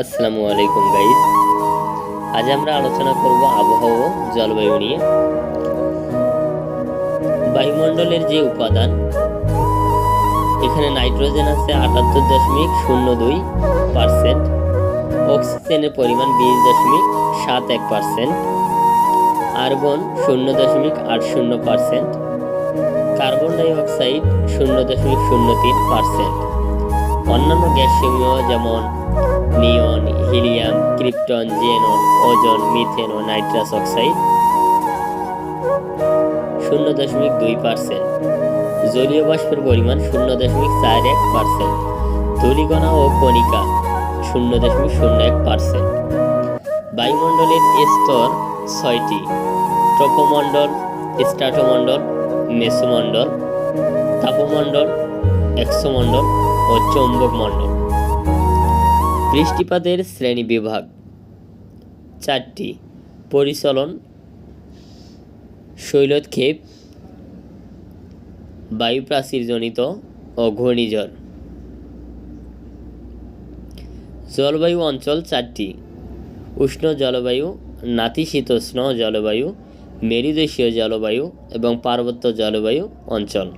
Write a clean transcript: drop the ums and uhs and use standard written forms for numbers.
আসসালামু আলাইকুম গাইস। আজ আমরা আলোচনা করব আবহাওয়া ও জলবায়ু নিয়ে। বায়ুমণ্ডলের যে উপাদান, এখানে নাইট্রোজেন আছে ৭৮.০২%, অক্সিজেনের পরিমাণ ২০.৭১%, আর্গন ০.৮০%, কার্বন ডাই অক্সাইড ০.০৩%। অন্যান্য গ্যাসসমূহ যেমন নিয়ন, হিলিয়াম, ক্রিপ্টন, জেনন, ওজন, মিথেন ও নাইট্রাস অক্সাইড ০.২%। জলীয় বাষ্পের পরিমাণ ০.৪১%। ধূলিকণা ও কণিকা ০.০১%। বায়ুমণ্ডলের স্তর ৬টি: ট্রপোমণ্ডল, স্ট্রাটোমণ্ডল, মেসোমণ্ডল, তাপমণ্ডল, এক্সোমণ্ডল ও চৌম্বক মণ্ডল। বৃষ্টিপাতের শ্রেণী বিভাগ ৪টি: পরিচলন, শৈলক্ষেপ, বায়ুপ্রাচীরজনিত ও ঘূর্ণিঝড়। জলবায়ু অঞ্চল ৪টি: উষ্ণ জলবায়ু, নাতিশীতোষ্ণ জলবায়ু, মেরুদেশীয় জলবায়ু এবং পার্বত্য জলবায়ু অঞ্চল।